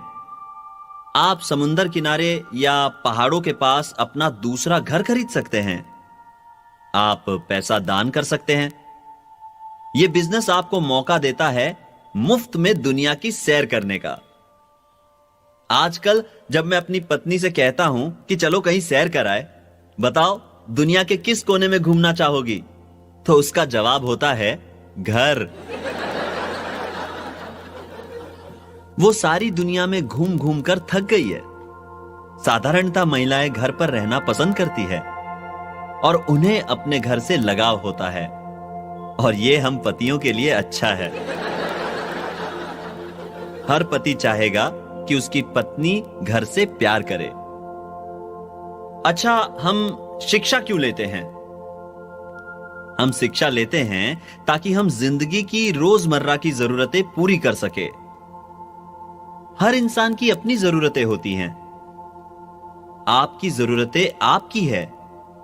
S1: आप समुंदर किनारे या पहाड़ों के पास अपना दूसरा घर खरीद सकते हैं। आप पैसा दान कर सकते हैं। यह बिजनेस आपको मौका देता है मुफ्त में दुनिया की सैर करने का। आजकल जब मैं अपनी पत्नी से कहता हूं कि चलो कहीं सैर कराए, बताओ दुनिया के किस कोने में घूमना चाहोगी, तो उसका जवाब होता है घर। वो सारी दुनिया में घूम घूम कर थक गई है साधारणतः महिलाएं घर पर रहना पसंद करती है और उन्हें अपने घर से लगाव होता है, और यह हम पतियों के लिए अच्छा है। हर पति चाहेगा कि उसकी पत्नी घर से प्यार करे। अच्छा, हम शिक्षा क्यों लेते हैं? हम शिक्षा लेते हैं ताकि हम जिंदगी की रोजमर्रा की जरूरतें पूरी कर सके। हर इंसान की अपनी जरूरतें होती हैं। आपकी जरूरतें आपकी है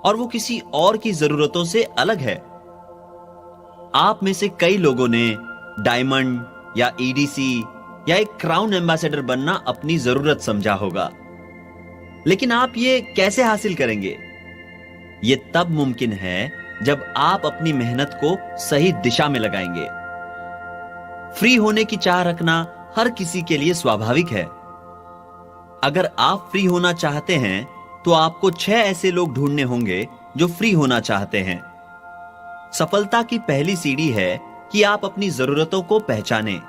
S1: और वो किसी और की जरूरतों से अलग है। आप में से कई लोगों ने डायमंड या ईडीसी या एक क्राउन एम्बेसडर बनना अपनी जरूरत समझा होगा, लेकिन आप ये कैसे हासिल करेंगे? ये तब मुमकिन है जब आप अपनी मेहनत को सही दिशा में लगाएंगे। फ्री होने की चाह रखना हर किसी के लिए स्वाभाविक है। अगर आप फ्री होना चाहते हैं तो आपको 6 ऐसे लोग ढूंढने होंगे जो फ्री होना चाहते हैं। सफलता की पहली सीढ़ी है कि आप अपनी जरूरतों को पहचानें।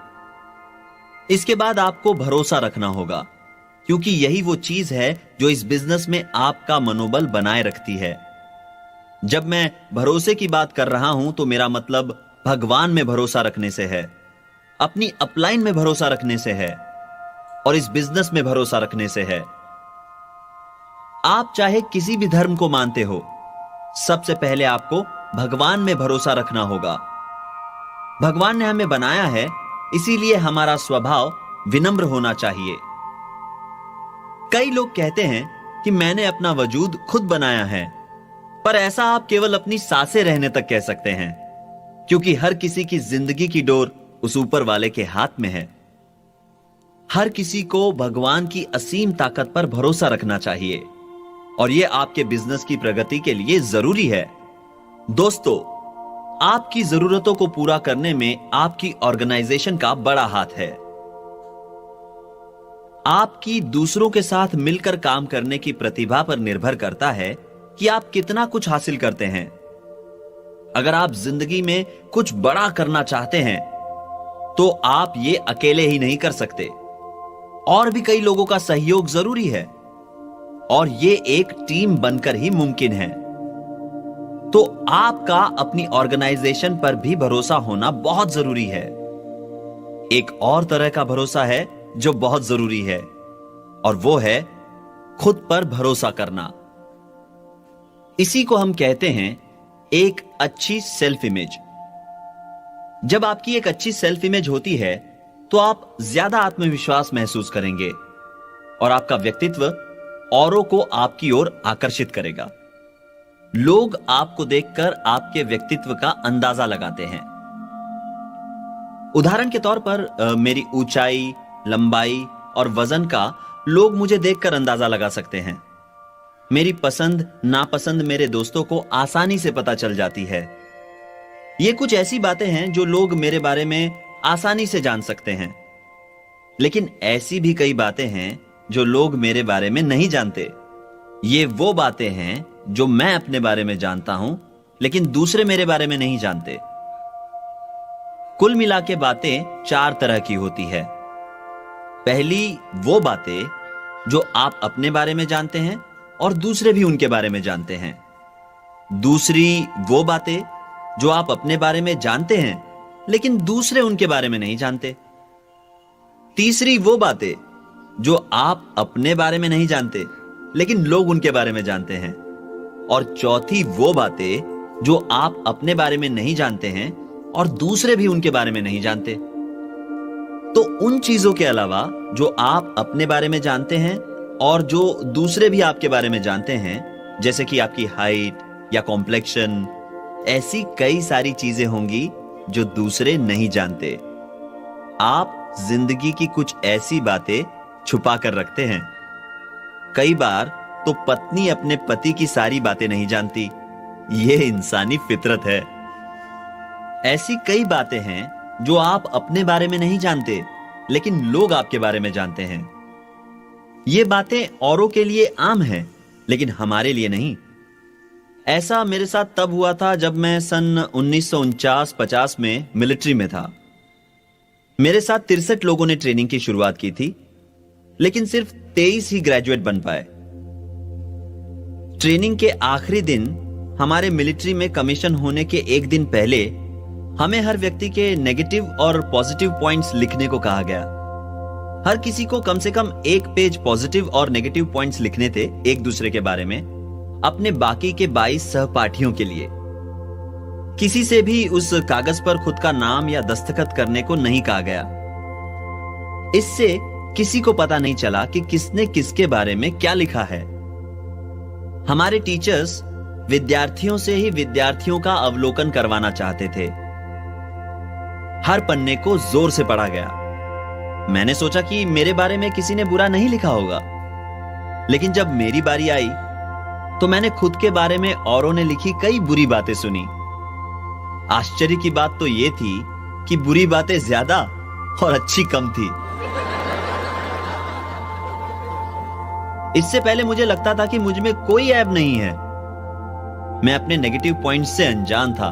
S1: इसके बाद आपको भरोसा रखना होगा, क्योंकि यही वो चीज है जो इस बिजनेस में आपका मनोबल बनाए रखती है। जब मैं भरोसे की बात कर रहा हूं तो मेरा मतलब भगवान में भरोसा रखने से है, अपनी अपलाइन में भरोसा रखने से है और इस बिजनेस में भरोसा रखने से है। आप चाहे किसी भी धर्म को मानते हो, सबसे पहले आपको भगवान में भरोसा रखना होगा। भगवान ने हमें बनाया है, इसीलिए हमारा स्वभाव विनम्र होना चाहिए। कई लोग कहते हैं कि मैंने अपना वजूद खुद बनाया है, पर ऐसा आप केवल अपनी सांसें रहने तक कह सकते हैं, क्योंकि हर किसी की जिंदगी की डोर उस ऊपर वाले के हाथ में है। हर किसी को भगवान की असीम ताकत पर भरोसा रखना चाहिए और यह आपके बिजनेस की प्रगति के लिए जरूरी है। दोस्तों, आपकी जरूरतों को पूरा करने में आपकी ऑर्गेनाइजेशन का बड़ा हाथ है। आपकी दूसरों के साथ मिलकर काम करने की प्रतिभा पर निर्भर करता है कि आप कितना कुछ हासिल करते हैं। अगर आप जिंदगी में कुछ बड़ा करना चाहते हैं तो आप ये अकेले ही नहीं कर सकते, और भी कई लोगों का सहयोग जरूरी है, और ये एक टीम बनकर ही मुमकिन है। तो आपका अपनी ऑर्गेनाइजेशन पर भी भरोसा होना बहुत जरूरी है। एक और तरह का भरोसा है जो बहुत जरूरी है, और वो है खुद पर भरोसा करना। इसी को हम कहते हैं एक अच्छी सेल्फ इमेज। जब आपकी एक अच्छी सेल्फ इमेज होती है तो आप ज्यादा आत्मविश्वास महसूस करेंगे और आपका व्यक्तित्व औरों को आपकी ओर आकर्षित करेगा। लोग आपको देखकर आपके व्यक्तित्व का अंदाजा लगाते हैं। उदाहरण के तौर पर मेरी ऊंचाई, लंबाई और वजन का लोग मुझे देखकर अंदाजा लगा सकते हैं। मेरी पसंद नापसंद मेरे दोस्तों को आसानी से पता चल जाती है। ये कुछ ऐसी बातें हैं जो लोग मेरे बारे में आसानी से जान सकते हैं, लेकिन ऐसी भी कई बातें हैं जो लोग मेरे बारे में नहीं जानते। ये वो बातें हैं जो मैं अपने बारे में जानता हूं, लेकिन दूसरे मेरे बारे में नहीं जानते। कुल मिला के बातें 4 तरह की होती है। पहली वो बातें जो आप अपने बारे में जानते हैं और दूसरे भी उनके बारे में जानते हैं। दूसरी वो बातें जो आप अपने बारे में जानते हैं लेकिन दूसरे उनके बारे में नहीं जानते। तीसरी वो बातें जो आप अपने बारे में नहीं जानते लेकिन लोग उनके बारे में जानते हैं। और चौथी वो बातें जो आप अपने बारे में नहीं जानते हैं और दूसरे भी उनके बारे में नहीं जानते। तो उन चीजों के अलावा जो आप अपने बारे में जानते हैं और जो दूसरे भी आपके बारे में जानते हैं, जैसे कि आपकी हाइट या कॉम्प्लेक्शन, ऐसी कई सारी चीजें होंगी जो दूसरे नहीं जानते। आप जिंदगी की कुछ ऐसी बातें छुपा कर रखते हैं। कई बार तो पत्नी अपने पति की सारी बातें नहीं जानती। यह इंसानी फितरत है। ऐसी कई बातें हैं जो आप अपने बारे में नहीं जानते लेकिन लोग आपके बारे में जानते हैं। ये बातें औरों के लिए आम हैं लेकिन हमारे लिए नहीं। ऐसा मेरे साथ तब हुआ था जब मैं सन 1949-50 में मिलिट्री में था। मेरे साथ 63 लोगों ने ट्रेनिंग की शुरुआत की थी, लेकिन सिर्फ 23 ही ग्रेजुएट बन पाए। ट्रेनिंग के आखिरी दिन हमारे मिलिट्री में कमीशन होने के एक दिन पहले हमें हर व्यक्ति के नेगेटिव और पॉजिटिव पॉइंट्स लिखने को कहा गया। हर किसी को कम से कम एक पेज पॉजिटिव और नेगेटिव पॉइंट्स लिखने थे एक दूसरे के बारे में, अपने बाकी के 22 सहपाठियों के लिए। किसी से भी उस कागज पर खुद का नाम या दस्तखत करने को नहीं कहा गया। इससे किसी को पता नहीं चला कि किसने किसके बारे में क्या लिखा है। हमारे टीचर्स विद्यार्थियों से ही विद्यार्थियों का अवलोकन करवाना चाहते थे। हर पन्ने को जोर से पढ़ा गया। मैंने सोचा कि मेरे बारे में किसी ने बुरा नहीं लिखा होगा, लेकिन जब मेरी बारी आई तो मैंने खुद के बारे में औरों ने लिखी कई बुरी बातें सुनी। आश्चर्य की बात तो यह थी कि बुरी बातें ज्यादा और अच्छी कम थी। इससे पहले मुझे लगता था कि मुझ में कोई ऐब नहीं है। मैं अपने नेगेटिव पॉइंट्स से अनजान था।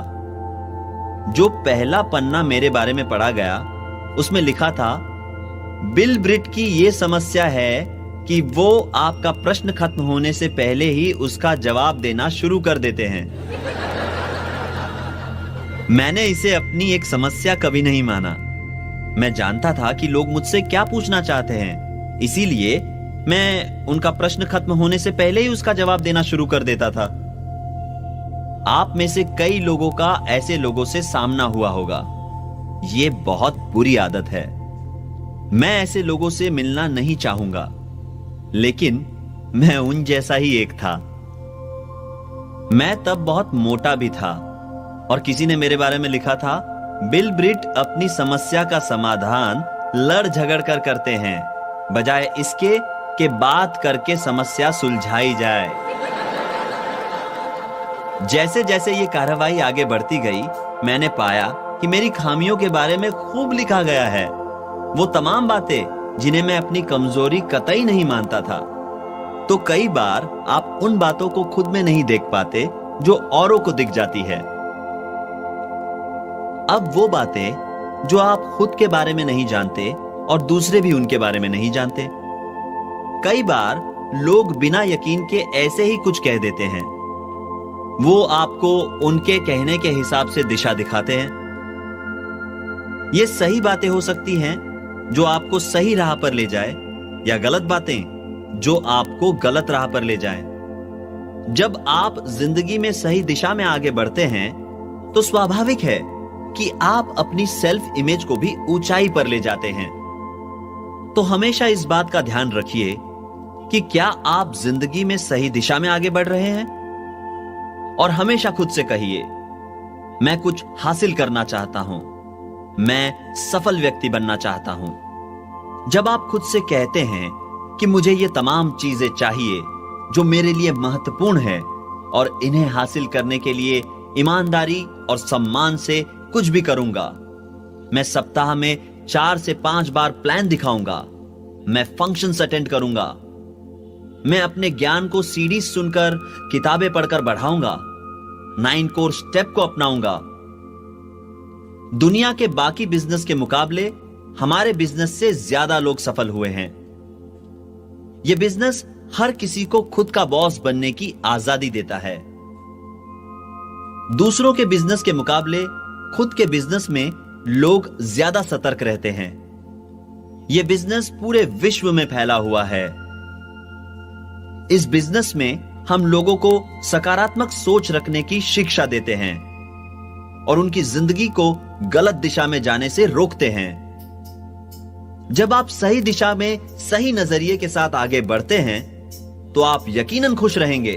S1: जो पहला पन्ना मेरे बारे में पढ़ा गया उसमें लिखा था, बिल ब्रिट की यह समस्या है कि वो आपका प्रश्न खत्म होने से पहले ही उसका जवाब देना शुरू कर देते हैं। मैंने इसे अपनी एक समस्या कभी नहीं माना। मैं जानता था कि लोग मुझसे क्या पूछना चाहते हैं, इसीलिए मैं उनका प्रश्न खत्म होने से पहले ही उसका जवाब देना शुरू कर देता था। आप में से कई लोगों का ऐसे लोगों से सामना हुआ होगा। यह बहुत बुरी आदत है। मैं ऐसे लोगों से मिलना नहीं चाहूंगा, लेकिन मैं उन जैसा ही एक था। मैं तब बहुत मोटा भी था और किसी ने मेरे बारे में लिखा था, बिल ब्रिट अपनी समस्या का समाधान लड़ झगड़ कर करते हैं, बजाय इसके कि बात करके समस्या सुलझाई जाए। जैसे जैसे ये कार्रवाई आगे बढ़ती गई, मैंने पाया कि मेरी खामियों के बारे में खूब लिखा गया है। वो तमाम बातें जिन्हें मैं अपनी कमजोरी कतई नहीं मानता था। तो कई बार आप उन बातों को खुद में नहीं देख पाते जो औरों को दिख जाती है। अब वो बातें जो आप खुद के बारे में नहीं जानते और दूसरे भी उनके बारे में नहीं जानते। कई बार लोग बिना यकीन के ऐसे ही कुछ कह देते हैं। वो आपको उनके कहने के हिसाब से दिशा दिखाते हैं। ये सही बातें हो सकती हैं जो आपको सही राह पर ले जाए, या गलत बातें जो आपको गलत राह पर ले जाएं। जब आप जिंदगी में सही दिशा में आगे बढ़ते हैं तो स्वाभाविक है कि आप अपनी सेल्फ इमेज को भी ऊंचाई पर ले जाते हैं। तो हमेशा इस बात का ध्यान रखिए कि क्या आप जिंदगी में सही दिशा में आगे बढ़ रहे हैं। और हमेशा खुद से कहिए, मैं कुछ हासिल करना चाहता हूं, मैं सफल व्यक्ति बनना चाहता हूं। जब आप खुद से कहते हैं कि मुझे ये तमाम चीजें चाहिए जो मेरे लिए महत्वपूर्ण है और इन्हें हासिल करने के लिए ईमानदारी और सम्मान से कुछ भी करूंगा, मैं सप्ताह में 4 से 5 बार प्लान दिखाऊंगा, मैं फंक्शंस अटेंड करूंगा, मैं अपने ज्ञान को सीडी सुनकर किताबें पढ़कर बढ़ाऊंगा, 9 कोर स्टेप को अपनाऊंगा। दुनिया के बाकी बिजनेस के मुकाबले हमारे बिजनेस से ज्यादा लोग सफल हुए हैं। यह बिजनेस हर किसी को खुद का बॉस बनने की आजादी देता है। दूसरों के बिजनेस के मुकाबले खुद के बिजनेस में लोग ज्यादा सतर्क रहते हैं। यह बिजनेस पूरे विश्व में फैला हुआ है। इस बिजनेस में हम लोगों को सकारात्मक सोच रखने की शिक्षा देते हैं और उनकी जिंदगी को गलत दिशा में जाने से रोकते हैं। जब आप सही दिशा में सही नजरिए के साथ आगे बढ़ते हैं तो आप यकीनन खुश रहेंगे।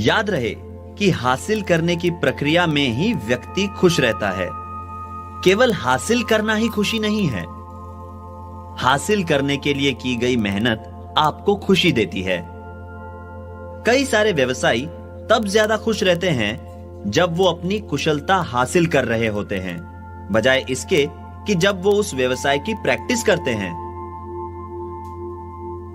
S1: याद रहे कि हासिल करने की प्रक्रिया में ही व्यक्ति खुश रहता है। केवल हासिल करना ही खुशी नहीं है। हासिल करने के लिए की गई मेहनत आपको खुशी देती है। कई सारे व्यवसायी तब ज्यादा खुश रहते हैं जब वो अपनी कुशलता हासिल कर रहे होते हैं, बजाय इसके कि जब वो उस व्यवसाय की प्रैक्टिस करते हैं।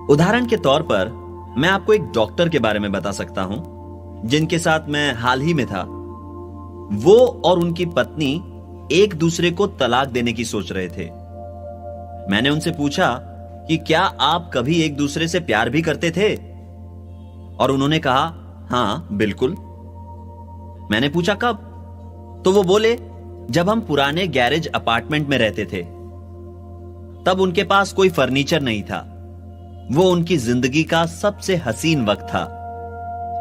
S1: उदाहरण के तौर पर मैं आपको एक डॉक्टर के बारे में बता सकता हूं जिनके साथ मैं हाल ही में था। वो और उनकी पत्नी एक दूसरे को तलाक देने की सोच रहे थे। मैंने उनसे पूछा कि क्या आप कभी एक दूसरे से प्यार भी करते थे? और उन्होंने कहा, हां बिल्कुल। मैंने पूछा कब? तो वो बोले, जब हम पुराने गैरेज अपार्टमेंट में रहते थे। तब उनके पास कोई फर्नीचर नहीं था। वो उनकी जिंदगी का सबसे हसीन वक्त था,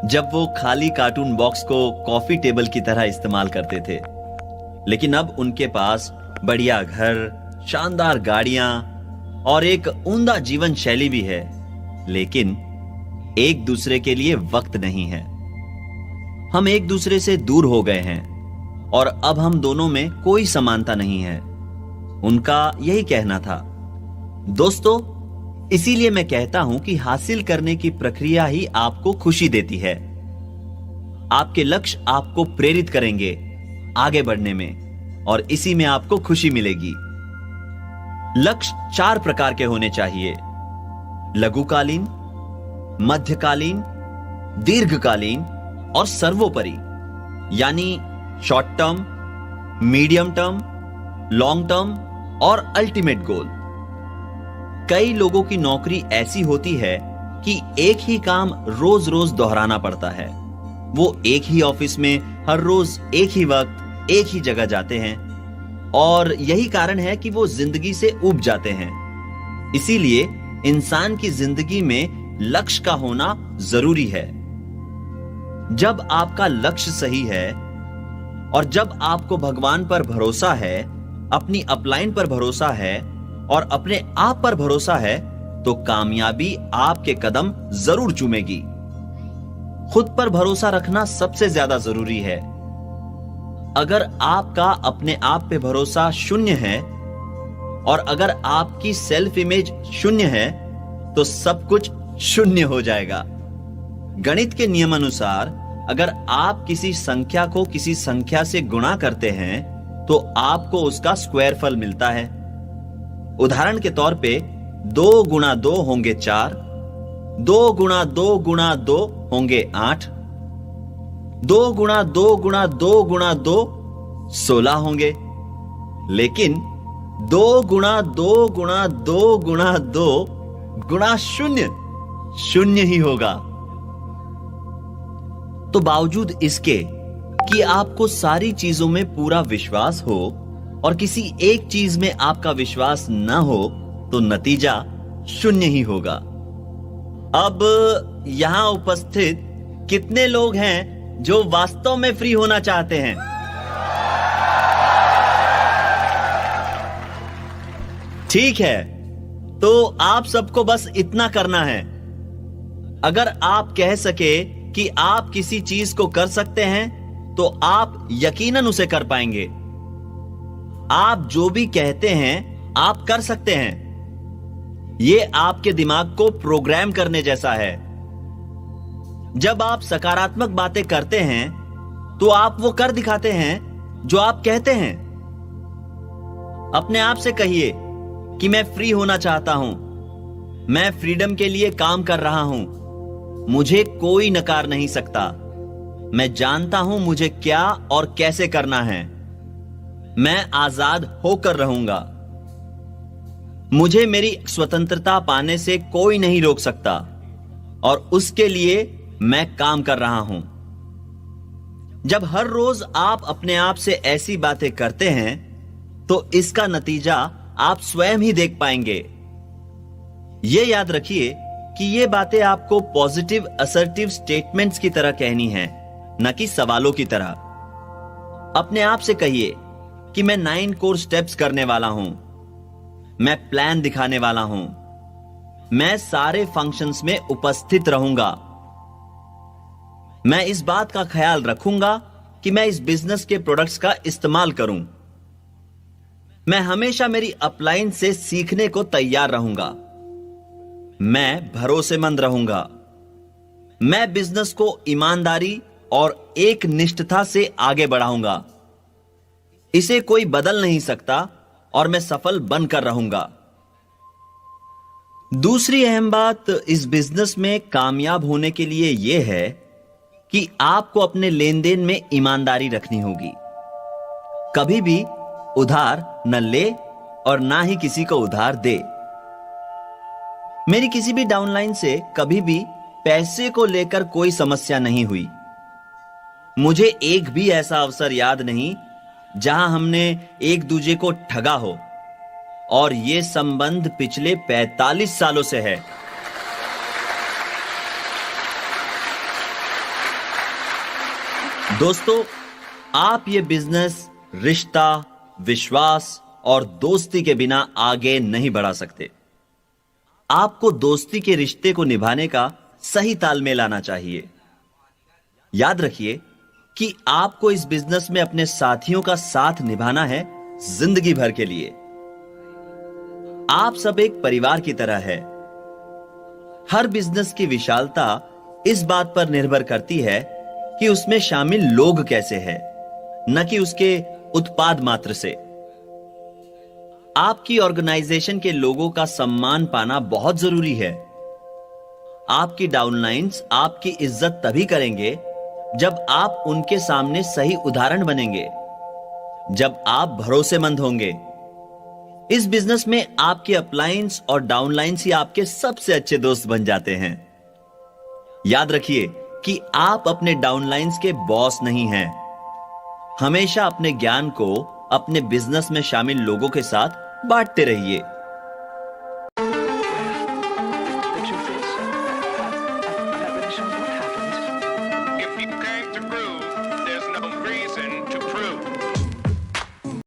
S1: जब वो खाली कार्टून बॉक्स को कॉफी टेबल की तरह इस्तेमाल करते थे। लेकिन अब उनके पास बढ़िया घर, शानदार गाड़ियां और एक उम्दा जीवन शैली भी है, लेकिन एक दूसरे के लिए वक्त नहीं है। हम एक दूसरे से दूर हो गए हैं और अब हम दोनों में कोई समानता नहीं है। उनका यही कहना था। दोस्तों, इसीलिए मैं कहता हूं कि हासिल करने की प्रक्रिया ही आपको खुशी देती है। आपके लक्ष्य आपको प्रेरित करेंगे आगे बढ़ने में, और इसी में आपको खुशी मिलेगी। लक्ष्य 4 प्रकार के होने चाहिए: लघुकालीन, मध्यकालीन, दीर्घकालीन और सर्वोपरि, यानी short term, medium term, long term और अल्टीमेट गोल। कई लोगों की नौकरी ऐसी होती है कि एक ही काम रोज रोज दोहराना पड़ता है। वो एक ही ऑफिस में हर रोज एक ही वक्त एक ही जगह जाते हैं, और यही कारण है कि वो जिंदगी से ऊब जाते हैं। इसीलिए इंसान की जिंदगी में लक्ष्य का होना जरूरी है। जब आपका लक्ष्य सही है और जब आपको भगवान पर भरोसा है, अपनी अपलाइन पर भरोसा है और अपने आप पर भरोसा है, तो कामयाबी आपके कदम जरूर चूमेगी। खुद पर भरोसा रखना सबसे ज्यादा जरूरी है। अगर आपका अपने आप पे भरोसा शून्य है और अगर आपकी सेल्फ इमेज शून्य है, तो सब कुछ शून्य हो जाएगा। गणित के नियमानुसार अगर आप किसी संख्या को किसी संख्या से गुणा करते हैं, तो आपको उसका स्क्वायर फल मिलता है। उदाहरण के तौर पे 2 गुणा 2 होंगे 4, 2 गुणा 2 गुणा 2 होंगे 8, 2 गुणा 2 गुणा 2 गुणा 2 16 होंगे। लेकिन 2 गुणा 2 गुणा 2 गुणा 2 गुणा शून्य शून्य ही होगा। तो बावजूद इसके कि आपको सारी चीजों में पूरा विश्वास हो और किसी एक चीज में आपका विश्वास न हो, तो नतीजा शून्य ही होगा। अब यहां उपस्थित कितने लोग हैं जो वास्तव में फ्री होना चाहते हैं? ठीक है, तो आप सबको बस इतना करना है। अगर आप कह सके कि आप किसी चीज को कर सकते हैं, तो आप यकीनन उसे कर पाएंगे। आप जो भी कहते हैं आप कर सकते हैं। यह आपके दिमाग को प्रोग्राम करने जैसा है। जब आप सकारात्मक बातें करते हैं, तो आप वो कर दिखाते हैं जो आप कहते हैं। अपने आप से कहिए कि मैं फ्री होना चाहता हूं, मैं फ्रीडम के लिए काम कर रहा हूं, मुझे कोई नकार नहीं सकता, मैं जानता हूं मुझे क्या और कैसे करना है, मैं आजाद होकर रहूंगा, मुझे मेरी स्वतंत्रता पाने से कोई नहीं रोक सकता और उसके लिए मैं काम कर रहा हूं। जब हर रोज आप अपने आप से ऐसी बातें करते हैं, तो इसका नतीजा आप स्वयं ही देख पाएंगे। यह याद रखिए कि ये बातें आपको पॉजिटिव असर्टिव स्टेटमेंट्स की तरह कहनी है, न कि सवालों की तरह। अपने आप से कहिए कि मैं 9 कोर स्टेप्स करने वाला हूं, मैं प्लान दिखाने वाला हूं, मैं सारे फंक्शंस में उपस्थित रहूंगा, मैं इस बात का ख्याल रखूंगा कि मैं इस बिजनेस के प्रोडक्ट्स का इस्तेमाल करूं, मैं हमेशा मेरी अपलाइन से सीखने को तैयार रहूंगा, मैं भरोसेमंद रहूंगा, मैं बिजनेस को ईमानदारी और एक निष्ठता से आगे बढ़ाऊंगा, इसे कोई बदल नहीं सकता और मैं सफल बनकर रहूंगा। दूसरी अहम बात इस बिजनेस में कामयाब होने के लिए यह है कि आपको अपने लेन देन में ईमानदारी रखनी होगी। कभी भी उधार न ले और ना ही किसी को उधार दे। मेरी किसी भी डाउनलाइन से कभी भी पैसे को लेकर कोई समस्या नहीं हुई। मुझे एक भी ऐसा अवसर याद नहीं जहां हमने एक दूसरे को ठगा हो, और यह संबंध पिछले 45 सालों से है। दोस्तों, आप ये बिजनेस रिश्ता, विश्वास और दोस्ती के बिना आगे नहीं बढ़ा सकते। आपको दोस्ती के रिश्ते को निभाने का सही तालमेल आना चाहिए। याद रखिए कि आपको इस बिजनेस में अपने साथियों का साथ निभाना है जिंदगी भर के लिए। आप सब एक परिवार की तरह है। हर बिजनेस की विशालता इस बात पर निर्भर करती है कि उसमें शामिल लोग कैसे हैं, न कि उसके उत्पाद मात्र से। आपकी ऑर्गेनाइजेशन के लोगों का सम्मान पाना बहुत जरूरी है। आपकी डाउनलाइंस आपकी इज्जत तभी करेंगे जब आप उनके सामने सही उदाहरण बनेंगे, जब आप भरोसेमंद होंगे। इस बिजनेस में आपके अपलाइंस और डाउनलाइंस ही आपके सबसे अच्छे दोस्त बन जाते हैं। याद रखिए कि आप अपने डाउनलाइंस के बॉस नहीं हैं। हमेशा अपने ज्ञान को अपने बिजनेस में शामिल लोगों के साथ बांटते रहिए।